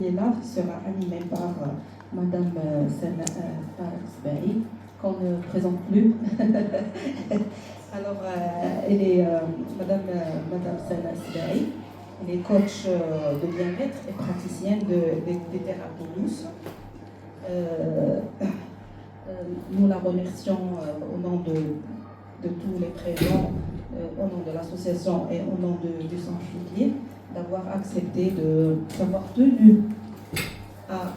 Et là sera animé par Madame Sana Sbahi, qu'on ne présente plus. Alors, elle est Madame Sana Sbahi, elle est coach de bien-être et praticienne des thérapies douces. Nous la remercions au nom de tous les présents, au nom de l'association et au nom du Centre Figuier, d'avoir accepté d'avoir tenu à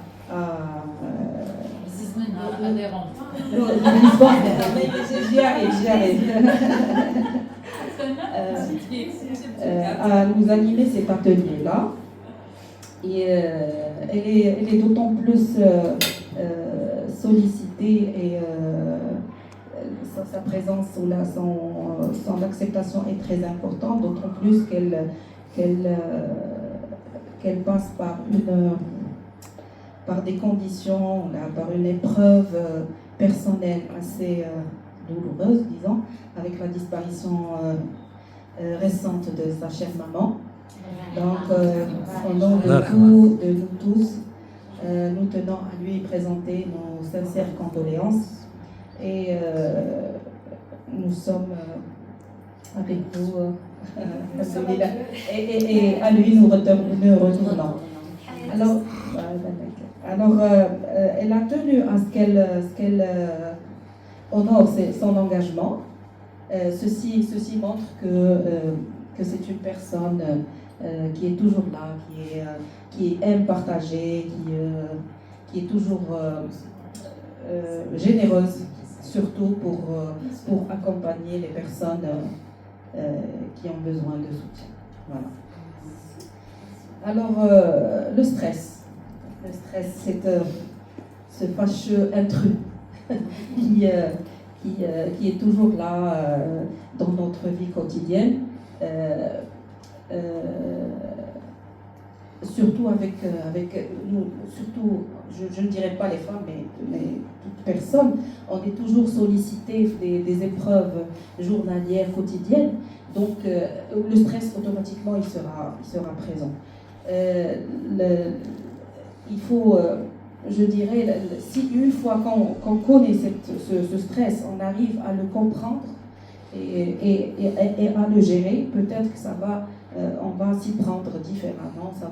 à nous animer cet atelier-là. Et elle est d'autant plus sollicitée et sa présence ou son acceptation est très importante, d'autant plus qu'elle passe par des conditions, par une épreuve personnelle assez douloureuse, disons, avec la disparition récente de sa chère maman. Donc, au nom de nous tous, nous tenons à lui présenter nos sincères condoléances et nous sommes avec vous et à lui nous retournons. Alors, elle a tenu à ce qu'elle honore son engagement. Ceci montre que c'est une personne qui est toujours là, qui aime partager, qui est toujours généreuse, surtout pour accompagner les personnes qui ont besoin de soutien. Voilà. Alors, le stress. Le stress, c'est ce fâcheux intrus qui est toujours là dans notre vie quotidienne. Surtout avec nous, surtout, je ne dirais pas les femmes, mais toute personne, on est toujours sollicité des épreuves journalières, quotidiennes, donc le stress, automatiquement, il sera présent. Il faut, je dirais, si une fois qu'on connaît ce stress, on arrive à le comprendre et à le gérer, peut-être que on va s'y prendre différemment, ça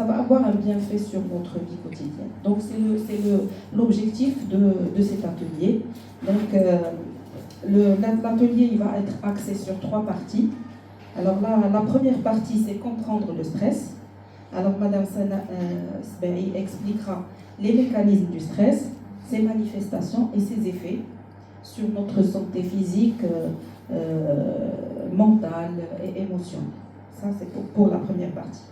va avoir un bienfait sur notre vie quotidienne. Donc c'est l'objectif de cet atelier. Donc l'atelier il va être axé sur 3 parties. Alors là, la première partie, c'est comprendre le stress. Alors Madame Sana Sbahi expliquera les mécanismes du stress, ses manifestations et ses effets sur notre santé physique, mentale et émotionnelle. Ça, c'est pour la première partie.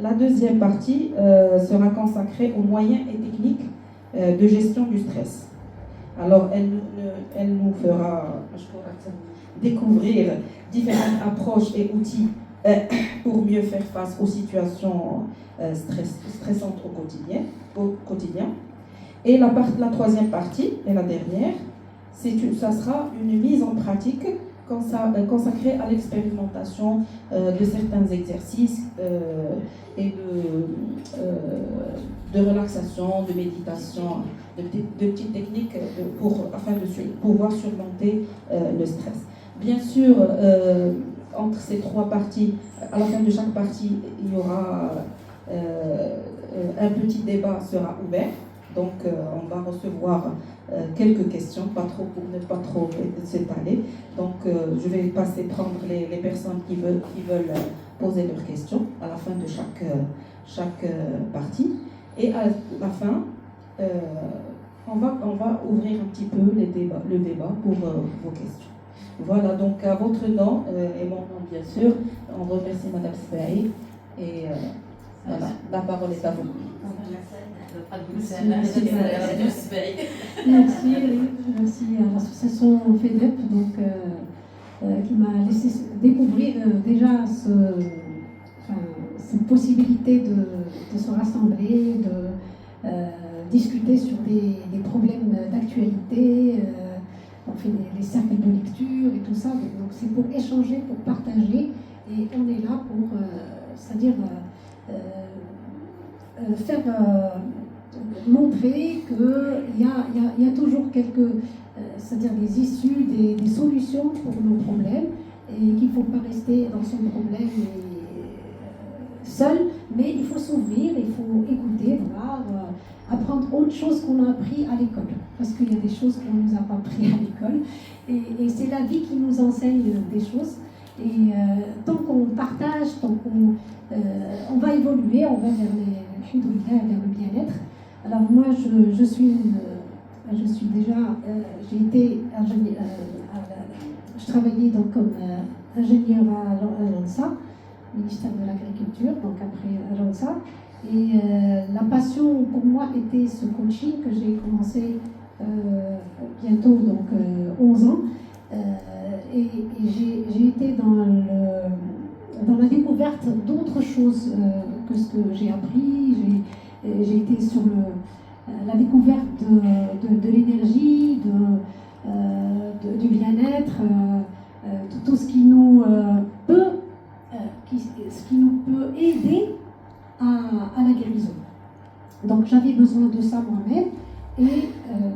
La deuxième partie sera consacrée aux moyens et techniques de gestion du stress. Alors, elle nous fera découvrir différentes approches et outils pour mieux faire face aux situations stressantes au quotidien. Et la troisième partie, et la dernière, ça sera une mise en pratique consacrée à l'expérimentation de certains exercices et de relaxation, de méditation, de petites techniques afin de pouvoir surmonter le stress. Bien sûr, entre ces 3 parties, à la fin de chaque partie, il y aura un petit débat sera ouvert. Donc, on va recevoir quelques questions, pas trop pour ne pas trop s'étaler. Donc, je vais passer prendre les personnes qui veulent poser leurs questions à la fin de chaque partie. Et à la fin, on va ouvrir un petit peu le débat pour vos questions. Voilà, donc à votre nom et mon nom bien sûr, on remercie Madame Sbahi et voilà, la parole est à vous. Merci à l'association FEDEP qui m'a laissé découvrir déjà cette possibilité de se rassembler, de discuter sur des problèmes d'actualité. On fait les cercles de lecture et tout ça, donc c'est pour échanger, pour partager, et on est là pour, c'est-à-dire faire montrer qu'il y a toujours quelques, c'est-à-dire des issues, des solutions pour nos problèmes, et qu'il ne faut pas rester dans son problème seul, mais il faut s'ouvrir, il faut écouter, voir, apprendre autre chose qu'on a appris à l'école, parce qu'il y a des choses qu'on ne nous a pas appris à l'école, et c'est la vie qui nous enseigne des choses, et tant qu'on partage, tant qu'on on va évoluer, on va vers le bien-être. Alors moi, je suis déjà, j'ai été ingénieur, je travaillais donc comme ingénieur à l'ANSA, ministère de l'Agriculture, donc après à l'ANSA. Et la passion pour moi était ce coaching que j'ai commencé bientôt, donc 11 ans. Et j'ai été dans la découverte d'autres choses que ce que j'ai appris. J'ai été sur la découverte de l'énergie, du bien-être, tout ce qui nous peut aider à la guérison. Donc j'avais besoin de ça moi-même, et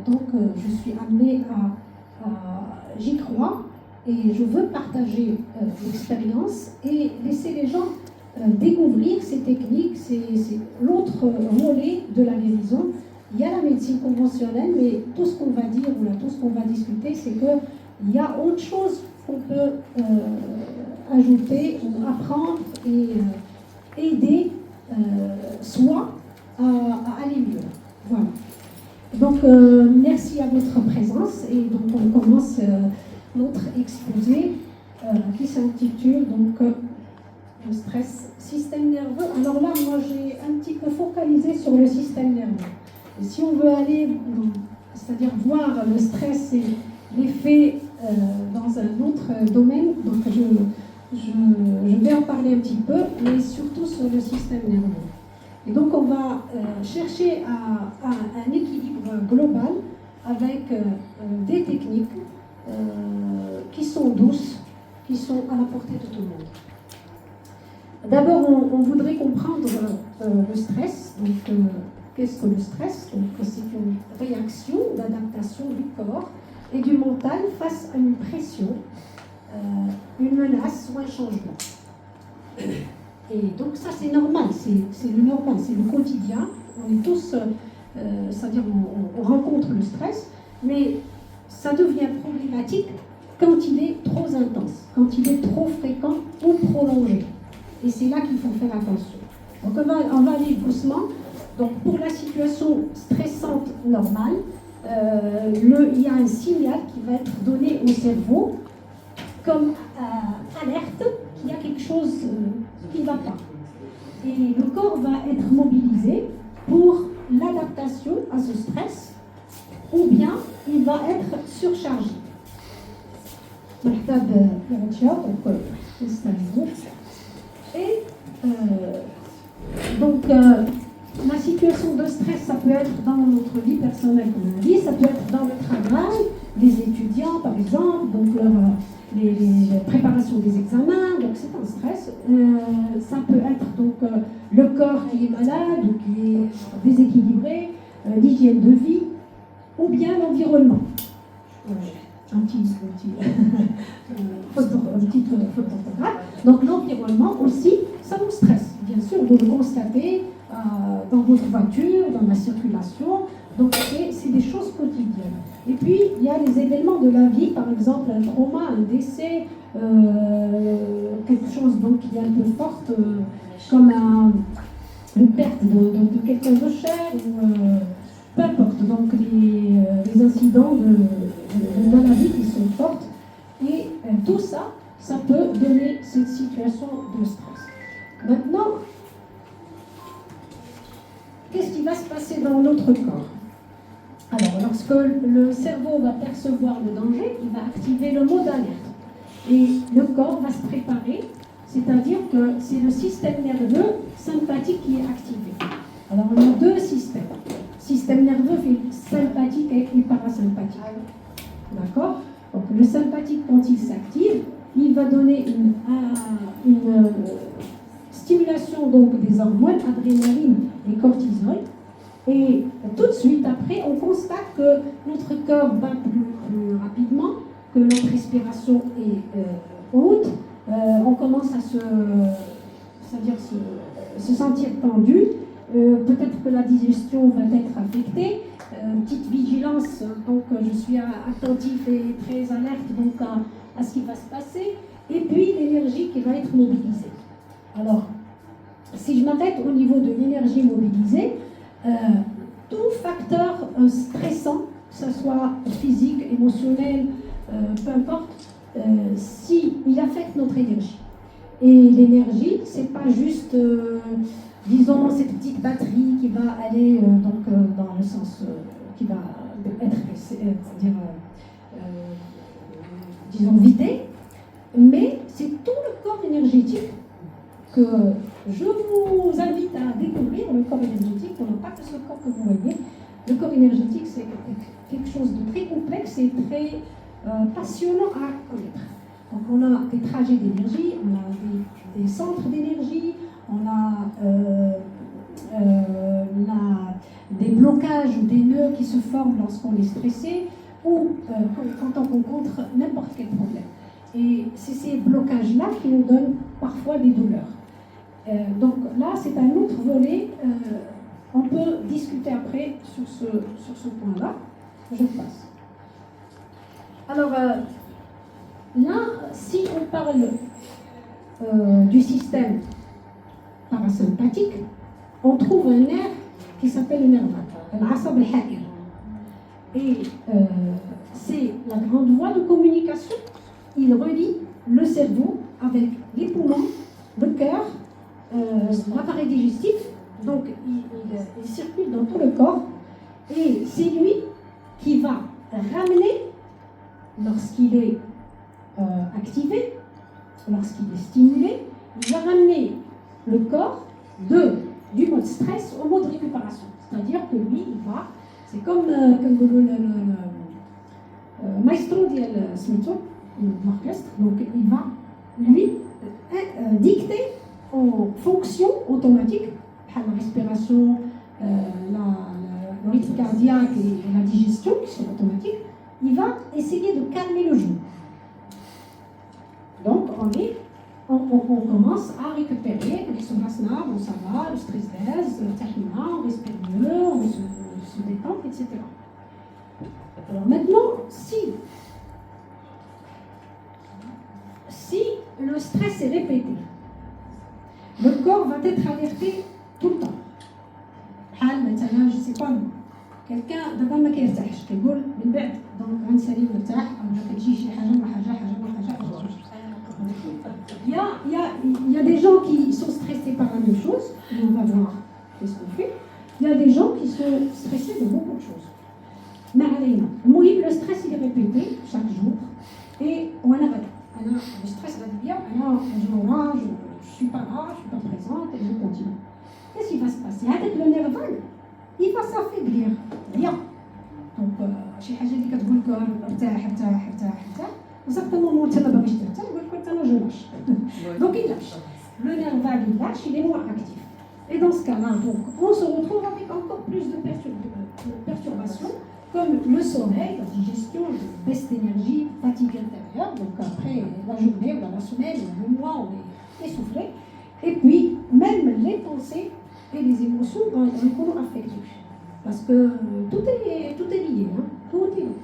donc je suis amenée j'y crois, et je veux partager l'expérience et laisser les gens découvrir ces techniques. C'est l'autre volet de la guérison. Il y a la médecine conventionnelle, mais tout ce qu'on va dire ou tout ce qu'on va discuter, c'est qu'il y a autre chose qu'on peut ajouter ou apprendre et aider soi à aller mieux. Voilà. Donc, merci à votre présence, et donc on commence notre exposé qui s'intitule donc le stress, système nerveux. Alors là, moi j'ai un petit peu focalisé sur le système nerveux. Et si on veut aller, c'est-à-dire voir le stress et l'effet dans un autre domaine, donc je vais en parler un petit peu, mais surtout sur le système nerveux. Et donc on va chercher un équilibre global avec des techniques qui sont douces, qui sont à la portée de tout le monde. D'abord, on voudrait comprendre le stress. Donc, qu'est-ce que le stress? Donc, c'est une réaction d'adaptation du corps et du mental face à une pression, une menace ou un changement. Et donc ça, c'est normal, c'est le normal, c'est le quotidien. On est tous, c'est-à-dire on rencontre le stress, mais ça devient problématique quand il est trop intense, quand il est trop fréquent ou prolongé. Et c'est là qu'il faut faire attention. Donc on va aller doucement. Donc pour la situation stressante normale, il y a un signal qui va être donné au cerveau comme alerte qu'il y a quelque chose qui ne va pas. Et le corps va être mobilisé pour l'adaptation à ce stress, ou bien il va être surchargé. Et donc la situation de stress, ça peut être dans notre vie personnelle, comme on a dit, ça peut être dans le travail, les étudiants par exemple, donc les préparations des examens, donc c'est un stress. Ça peut être donc le corps qui est malade ou qui est déséquilibré, l'hygiène de vie, ou bien l'environnement. Un petit faute d'orthographe. Donc l'environnement aussi, ça nous stresse. Bien sûr, vous le constatez dans votre voiture, dans la circulation. Donc c'est des choses quotidiennes. Et puis il y a les événements de la vie, par exemple un trauma, un décès, quelque chose donc qui est un peu forte, comme une perte de quelqu'un de cher, ou peu importe. Donc les incidents de la vie qui sont fortes, et tout ça, ça peut donner cette situation de stress. Maintenant, qu'est-ce qui va se passer dans notre corps? Alors, lorsque le cerveau va percevoir le danger, il va activer le mode alerte. Et le corps va se préparer, c'est-à-dire que c'est le système nerveux sympathique qui est activé. Alors, on a deux systèmes. Système nerveux sympathique et parasympathique. D'accord? Donc, le sympathique, quand il s'active, il va donner une stimulation sécrétion donc des hormones, adrénaline et cortisol. Et tout de suite après, on constate que notre cœur bat plus rapidement, que notre respiration est haute, on commence à se sentir tendu, peut-être que la digestion va être affectée, petite vigilance, donc je suis attentif et très alerte donc à ce qui va se passer, et puis l'énergie qui va être mobilisée. Alors, si je m'arrête au niveau de l'énergie mobilisée, tout facteur stressant, que ce soit physique, émotionnel, peu importe, si il affecte notre énergie. Et l'énergie, c'est pas juste, disons, cette petite batterie qui va aller dans le sens qui va être, disons, vidée, mais c'est tout le corps énergétique que je vous invite à découvrir. Le corps énergétique, on n'a pas que ce corps que vous voyez. Le corps énergétique, c'est quelque chose de très complexe et très passionnant à connaître. Donc on a des trajets d'énergie, on a des centres d'énergie, on a des blocages ou des nœuds qui se forment lorsqu'on est stressé ou quand on rencontre n'importe quel problème. Et c'est ces blocages-là qui nous donnent parfois des douleurs. Donc là, c'est un autre volet. On peut discuter après sur ce point-là. Je passe. Alors, là, si on parle du système parasympathique, on trouve un nerf qui s'appelle le nerf vague, l'asab al-ha'ir. Et c'est la grande voie de communication. Il relie le cerveau avec les poumons, le cœur, l'appareil digestif. Donc, il circule dans tout le corps. Et c'est lui qui va ramener, lorsqu'il est activé, lorsqu'il est stimulé, il va ramener le corps du mode stress au mode récupération. C'est-à-dire que lui, il va, c'est comme le maestro de l'orchestre, donc il va, lui, dicter en fonction automatique, la respiration, le rythme cardiaque et la digestion qui sont automatiques, il va essayer de calmer le genou. Donc on commence à récupérer les somasna, bon ça va, le stress baisse, on respire mieux, on se détend, etc. Alors maintenant, si le stress est répété, le corps va être alerté tout le temps. Je ne sais pas, quelqu'un d'abord ما كيرتاحش كيقول من بعد دونك غنسالي مرتاح او كتجي شي حاجه ما حاجه Il y a des gens qui sont stressés par la même chose, et on va voir qu'est-ce qu'on fait. Il y a des gens qui sont stressés de beaucoup de choses. Mais le stress il est répété chaque jour et le stress va bien, je ne suis pas là, je ne suis pas présente et je continue. Qu'est-ce qui va se passer? Avec le nerf vague, il va s'affaiblir. Rien. Donc, شي حاجه اللي كتقول لك ارتاح ارتاح ارتاح ارتاح exactement وانت ما باغيش ترتاح يقول لك انا جو lâche. Donc il lâche. Le nerf vague il lâche, il est moins actif. Et dans ce cas-là, donc, on se retrouve avec encore plus de perturbations comme le sommeil, la digestion, une baisse d'énergie, fatigue intérieure. Donc après la journée, ou la semaine, le mois, on est essoufflé. Et puis même les pensées et les émotions vont être affectées. Parce que tout est lié, hein? Tout est lié.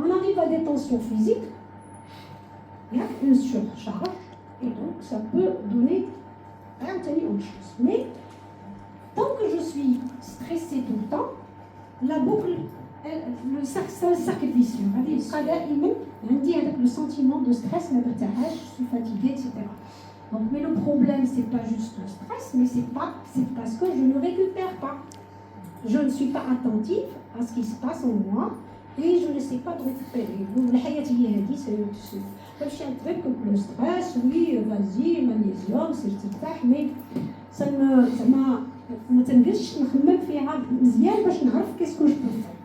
On arrive à des tensions physiques, il y a une surcharge, et donc ça peut donner autre chose. Mais tant que je suis stressée tout le temps, la boucle, c'est un cercle vicieux. On dit avec le sentiment de stress, je suis fatiguée, etc. Donc, mais le problème, c'est pas juste le stress, mais c'est parce que je ne récupère pas. Je ne suis pas attentive à ce qui se passe en moi et je ne sais pas de récupérer. Donc, la hayati hadi, c'est le stress, oui, vas-y, magnésium, c'est mais ça ما تنقلش نخمم فيها مزيان باش نعرف qu'est-ce que je peux faire.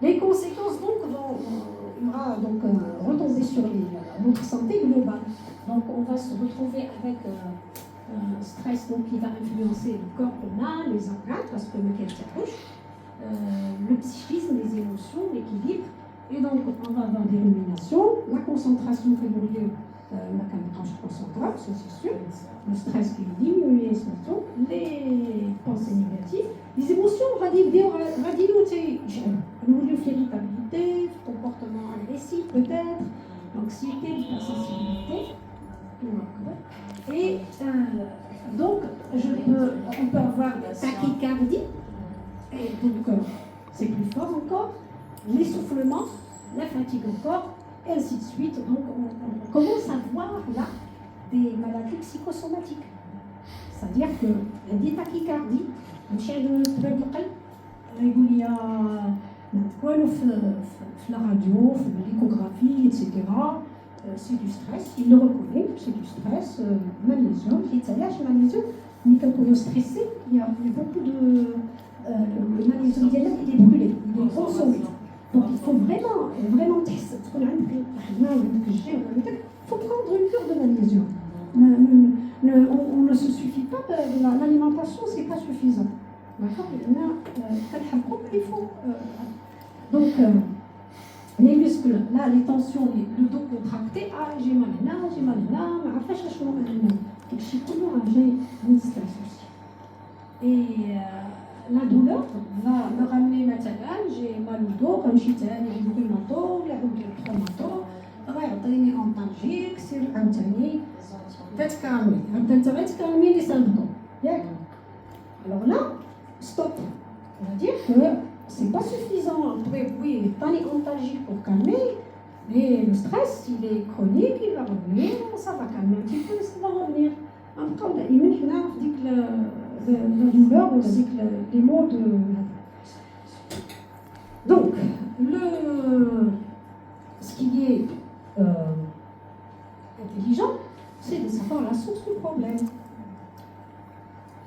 Les conséquences donc vont il y aura donc retomber sur votre santé globale. Donc on va se retrouver avec un stress donc, qui va influencer le corps humain, les organes, parce que le psychisme, les émotions, l'équilibre. Et donc on va avoir des ruminations, la concentration fait lieu la caméra concentrable, ça c'est sûr, le stress qui diminue, les pensées négatives, les émotions, on va dire, l'irritabilité, comportement agressif peut-être, l'anxiété, l'hypersensibilité. Et donc, on peut avoir tachycardie, et donc c'est plus fort encore, l'essoufflement, la fatigue encore, et ainsi de suite. Donc, on commence à voir là des maladies psychosomatiques. C'est-à-dire que des tachycardies, يقول لي والو في la radio, l'échographie, etc. C'est du stress, il le reconnaît, c'est du stress, magnésium, magnésium, mais quand on est stressé, il y a beaucoup de... le magnésium il est brûlé, il est consommé. Donc il faut vraiment tester. Il faut prendre une cure de magnésium. On ne se suffit pas, l'alimentation, c'est pas suffisant. D'accord. Il faut. Donc, les muscles, là, les tensions, le dos contracté, j'ai mal là, ma fâche, je suis mal là. Je suis toujours un stress aussi. Et la douleur va me ramener maintenant, j'ai mal au dos, comme je suis allée au rhumato, la route de traumato, غيعطيني انطالجيك سير عاوتاني تتكالمي les symptômes. Alors là, stop. On va dire que c'est pas suffisant. Oui, pas les antalgiques pour calmer, mais le stress, il est chronique, il va revenir, ça va calmer un petit peu, ça va revenir. Après, il met la douleur, on dit les mots de... Donc, ce qui est intelligent, c'est de savoir la source du problème.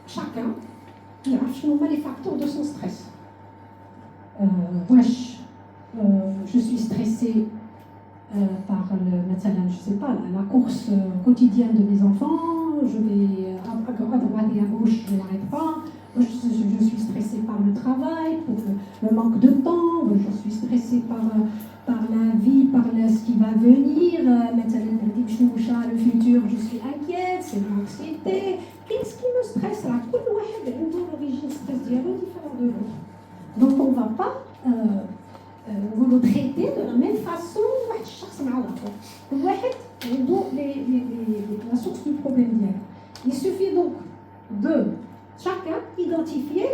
Chacun, il a les facteurs de son stress. Je suis stressée par je sais pas, la course quotidienne de mes enfants, je vais à droite et à gauche, je n'arrête pas. Je suis stressée par le travail, pour le manque de temps, je suis stressée par la vie, par ce qui va venir. Le futur, je suis inquiète, c'est l'anxiété. Qu'est-ce qui me stresse là? L'origine stress différente de l'autre. Donc on ne va pas vous le traiter de la même façon. La source du problème. Il suffit donc de chacun identifier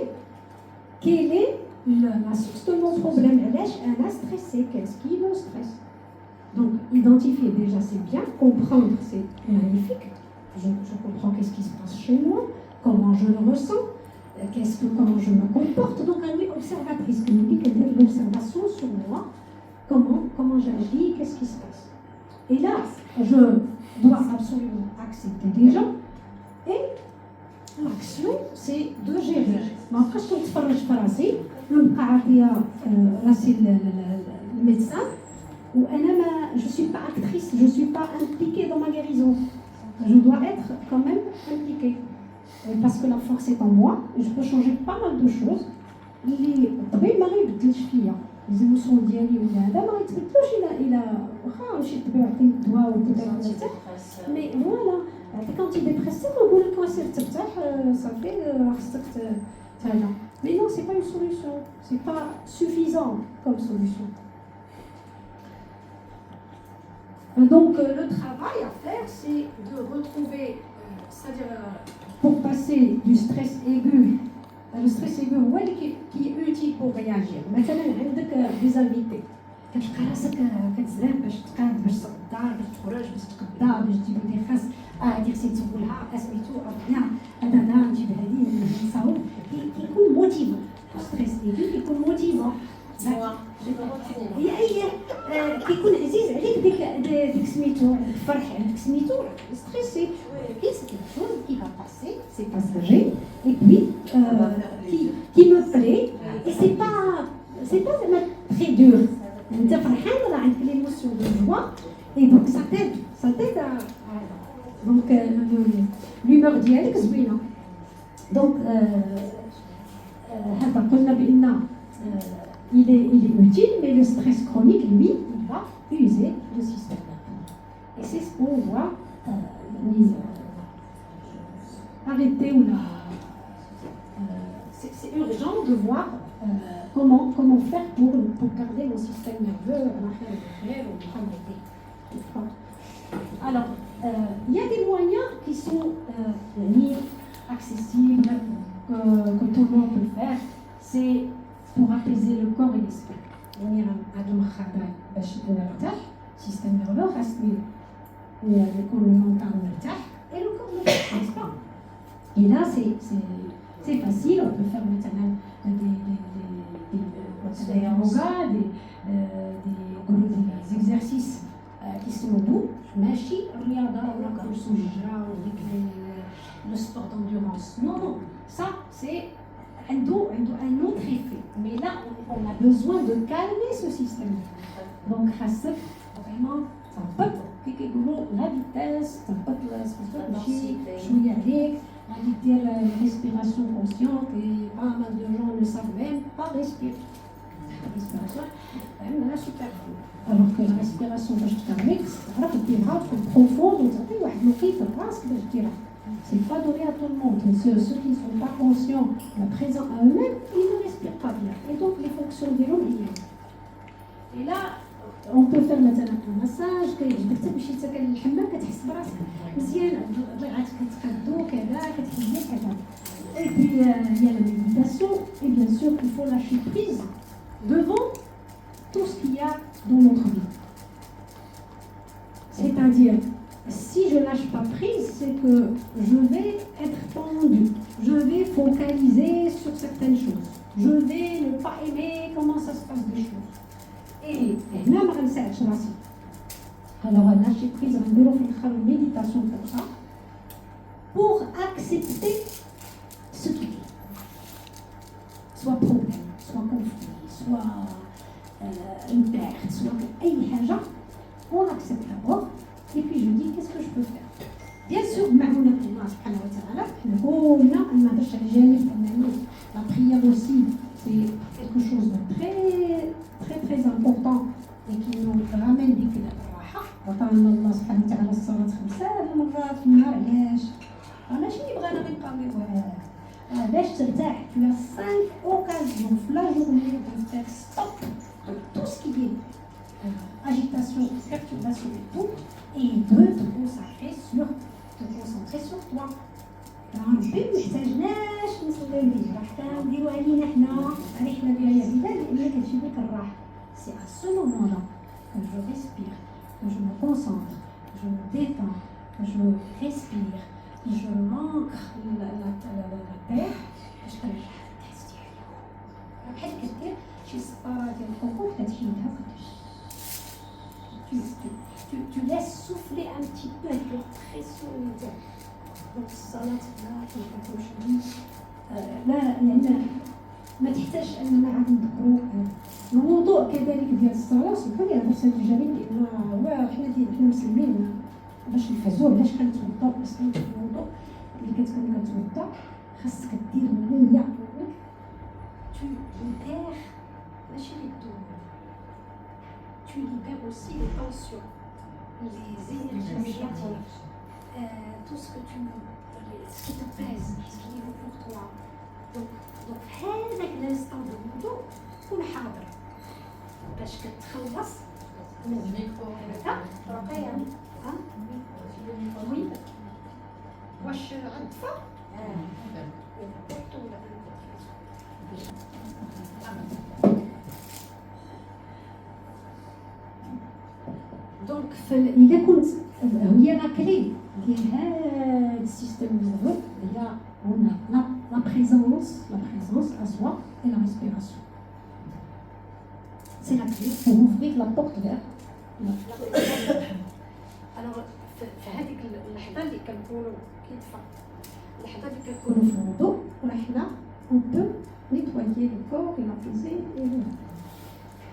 quelle est la source de mon problème. Elle a stressé. Qu'est-ce qui me stresse? Donc identifier déjà c'est bien, comprendre c'est magnifique. Je comprends qu'est-ce qui se passe chez moi, comment je le ressens. Comment je me comporte, donc elle est observatrice, qui me dit qu'elle a l'observation sur moi, comment j'agis, qu'est-ce qui se passe. Et là, je dois absolument accepter des gens, et l'action, c'est de gérer. Mais après, je suis français, c'est le médecin, où je ne suis pas actrice, je ne suis pas impliquée dans ma guérison. Je dois être quand même impliquée. Parce que la force est en moi, et je peux changer pas mal de choses. Les émotions ديالي ولا هذا ما يتبدلوش الى واخا شي طبيب يعطيك دواء وكذا مي فوالا quand tu es dépressif نقول لك سير ترتاح صافي خصك هذا mais non c'est pas une solution, c'est pas suffisant comme solution. Donc le travail à faire c'est de retrouver, c'est-à-dire pour passer du stress aigu. Le stress aigu هو qui est utile pour réagir. مثلا عندك des invités. كتلقى راسك كتزرب باش تقاد باش تقدر باش تخرج باش تقدا باش تجيب لي خاص هاديك سي تقولها سميتو ربنا هذا نجيب هذه نساو كيكون موتيفون. ستريس aigu كيكون موتيفون. هي كيكون عزيز عليك ديك سميتو الفرح عليك سميتو ستريسي. Et c'est quelque chose qui va passer, c'est passager, et puis qui me plaît, et c'est pas très dur. انت فرحان ديالك زوينه. دونك هذا قلنا بان il est utile, mais le stress chronique, lui, il va user le système nerveux. Et c'est ce qu'on voit arrêter ou là. C'est urgent de voir comment faire pour garder mon système nerveux à la fin de alors, il y a des moyens qui sont accessibles, que tout le monde peut faire. C'est pour apaiser le corps et l'esprit. يعني هذا المخدر باش نرتاح système nerveux خاصني يكون المنطقة مرتاح et le corps مرتاح, n'est-ce pas? Et là c'est facile, on peut faire maintenant des yoga, des exercices qui sont doux, ماشي الرياضة ولا كورس الجرة وديك le sport d'endurance. Non, ça c'est un autre effet. Mais là, on a besoin de calmer ce système. Donc, vraiment, ça peut la vitesse, ça peut la respiration consciente, et pas mal de gens ne savent même pas respirer. La respiration, elle est super. Alors que la respiration, c'est profond, c'est pas donné à tout le monde. Ceux qui ne sont pas conscients, présents à eux-mêmes, ils ne respirent pas bien. Et donc les fonctions de l'homme, et là, on peut faire مثلا un massage, كتكتب شي سكن الحمام كتحس براسك مزيان, ضلعاتك كتقادو كذا كتحس كذا. Et puis il y a la méditation, et bien sûr il faut lâcher prise devant tout ce qu'il y a dans notre vie. C'est-à-dire, si je ne lâche pas prise, c'est que je vais être tendue, je vais focaliser sur certaines choses, je vais ne pas aimer comment ça se passe des choses. Et là, je ne sais pas. Alors, lâcher prise, on va faire une méditation pour ça, pour accepter ce qui est. Soit problème, soit conflit, soit une perte, soit une chose, on accepte d'abord. Et puis je dis, qu'est-ce que je peux faire? Bien sûr, la prière aussi, c'est quelque chose de très, très, très important et qui nous ramène des كده وطالما الله سبحانه وتعالى الصلاة 5 مرات في النهار. علاش؟ ماشي بغينا غير نبقاو باش ترتاح. Tu as 5 occasions في la journée de faire stop de tout ce qui est agitation, perturbation et tout, et de te concentrer sur toi. ربي محتاجناش نصليو الهجرة حتى نديروها لينا حنا رحنا بها يا بلال لأن كتجيب لك الراحة. C'est à ce moment-là que je respire, que je me concentre, que je me détends, que je respire, que je m'ancre la terre, باش ترجع الناس ديالو. بحال كدير شي سبارة ديال الكوكو كتشدها tu laisses souffler un petit peu avec la pression immédiate. Donc الصلاة لا كتمشي لا لأن ما تحتاجش أننا عاد نذكروا الوضوء كذلك ديال الصلاة. سبحان الله بس هذا الجميل لأن هو حنا مسلمين باش نفازوا علاش كنتوضا. بس الوضوء اللي كتكون كتوضا خاصك دير النية. tu libères ماشي les douleurs, tu libères aussi les tensions, les énergies négatives, tout ce qui te pèse, ce qui est pour toi. Donc هذاك l'instant de الوضوء كون حاضر باش كتخلص من رقية. وي واش غنطفى؟ دونك إذا كنت هي لا كلي ديال هذا السيستم نيرفو هي هنا la présence à soi et la respiration. C'est la clé pour ouvrir la porte vers la alors في هذيك اللحظة اللي كنكونوا كيدفى اللحظة اللي كنكونوا في الوضوء وحنا on peut nettoyer le corps et l'apaiser.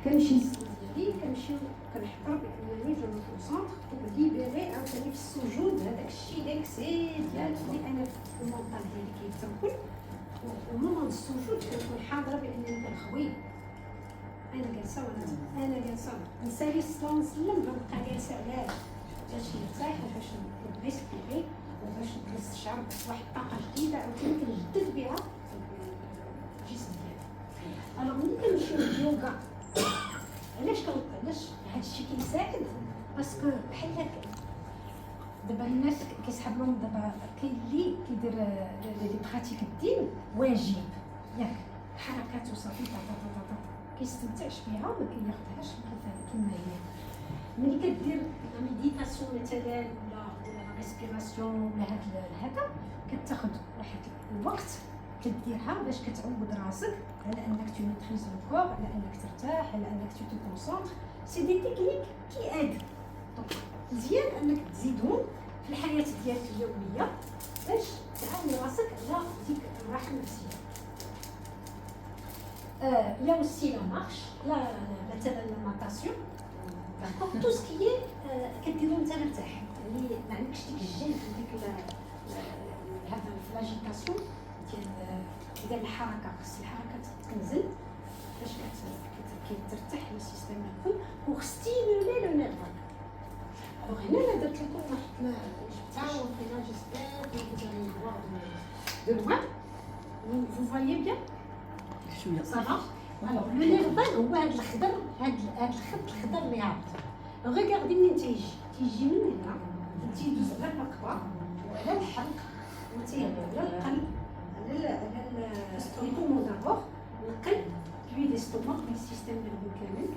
كان شي لي كنمشيو كنحضر بانني جو كونسونطر بور ليبيري عاوتاني في السجود هذاك الشيء داكسي ديال اللي انا في المونطال ديالي كيتنقل ومومون السجود كنكون حاضره بانني كنخوي انا جالسه انا جالسه نسالي الصلاه ونسلم غنبقى جالسه علاش باش نرتاح وباش نريسبيري وباش نستشعر واحد الطاقه جديده عاوتاني كنجدد بها الجسم ديالي. الوغ ملي كنمشيو لليوغا علاش هذا الشيء كيساعد باسكو بحال هكا دابا الناس كيسحب لهم دابا كاين اللي كيدير لي براتيك الدين واجب ياك حركات وصافي كيستمتعش بها وما كياخذهاش كما هي. ملي كدير لا ميديتاسيون مثلا ولا ريسبيراسيون ولا هذا كتاخذ واحد الوقت كديرها باش كتعود راسك على انك تميتريز الكور، على انك ترتاح، على انك تو كونسونطر. سي دي تكنيك كي اد دونك مزيان انك تزيدهم في الحياه ديالك اليوميه باش تعاون راسك على ديك الراحه النفسيه. يا aussi la marche لا مثلا لا ناتاسيون داكوغ تو سكي كديرو نتا مرتاح يعني ما عندكش ديك الجهد ديك هذا لاجيتاسيون ديال الحركه. خص الحركه تنزل باش كترتاح السيستم الكل وستيمولي لو نيرف. الوغ هنا انا درت لكم واحد جبتها وقيلا جيسبير كتجري فوار دو لوان فو فوايي بيان شويه صافا. الوغ لو نيرف هو هاد الخضر هاد الخط الخضر اللي هابط. ريغاردي منين تيجي من هنا تيدوز على الرقبه وعلى الحلق وتيهبط على القلب على البومون دابور القلب puis l'estomac, le système nerveux كامل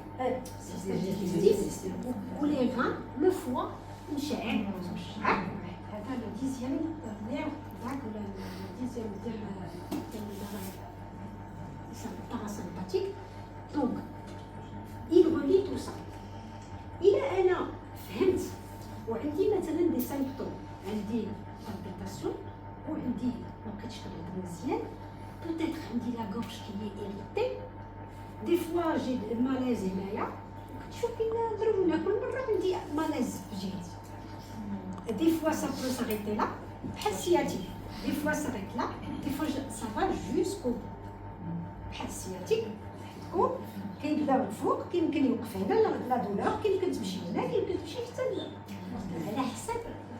système digestif ولي فان لو فوا مشعل هذا لو ديزيام نيرف داك ولا الديزيام ديال الباراسمباتيك. دونك il relie tout ça. إلا أنا فهمت وعندي مثلا دي سيمبتوم عندي بالبيتاسيون وعندي مابقيتش كنهضر مزيان بوتيتر عندي لا غورج كي إيريتي دي فوا جي مالاز هنايا كتشوف كنضرب كل مرة عندي مالاز في جهتي. دي فوا سا بو ساريتي لا بحال السياتيك دي فوا ساريت لا دي فوا سا فا جوسكو بحال السياتيك تكون كيبدا من الفوق كيمكن يوقف هنا لا دولور كيمكن تمشي هنا كيمكن تمشي حتى على حساب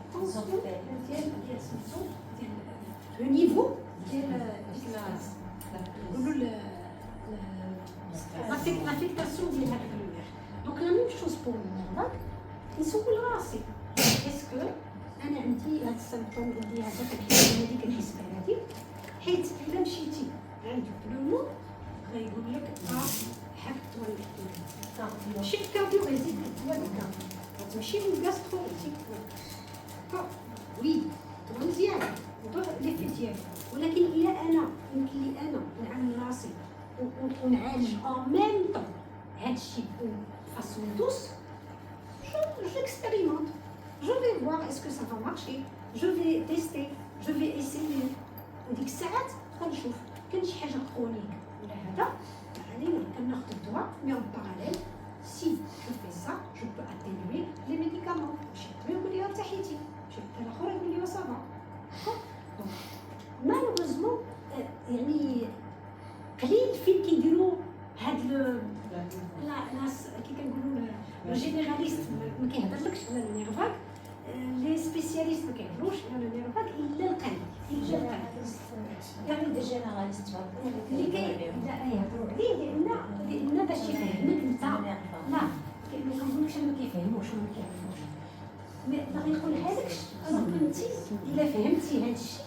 الطونسيون ديال سميتو ديال لو نيفو ديال نقولوا لافيكتاسيون ديال هذاك النيرف. دونك لا ميم شوز بور النيرف نسول راسي اسكو انا عندي هاد السيمبتوم عندي هذاك الحس هذيك الحس هذيك حيت الا مشيتي عند البلومو غيقول لك حبت ولا ماشي الكارديو غيزيد لك الكارديو غتمشي للغاستروليتيك وي تبغى مزيان موضوع ليفي ديالو. ولكن الا انا يمكن لي انا نعمل راسي ونعالج en même temps هادشي فاسون دوس j'expérimente, je vais voir est-ce que ça va marcher, je vais tester, je vais essayer. وديك الساعات غنشوف كان شي حاجه كرونيك ولا هذا علينا كناخذ الدواء مي اون باراليل سي جو في سا جو بو اتينوي لي ميديكامون. شي طبيب يقول لي ارتاحيتي شي الاخر يقول لي صافا. مالوغوزمون يعني قليل فين كيديروا هاد لا ناس كي كنقولوا لو جينيراليست ما كيهضرلكش على النيرفاك لي سبيسياليست ما كيهضروش على النيرفاك الا القلب يعني دي جينيراليست اللي كيهضروا عليه لان باش يفهمك انت لا ما كنقولكش ما كيفهموش وما كيعرفوش ما غيقولهالكش راه انت الا فهمتي هاد الشيء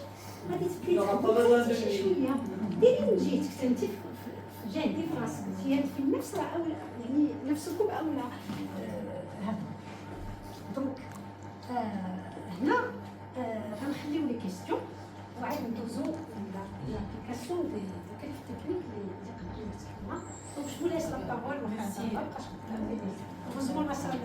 غادي تبقاي شويه ديري من جهتك انت جاهدي في راسك مزيان في النفس راه اولى يعني نفسكم اولى هذا. دونك هنا غنخليو لي كيستيون وعاد ندوزو لابليكاسيون ديال كيف التكنيك اللي قدرنا نتعلمها. دونك جو لايس لا بارول ما بقاش هوزمون لا سال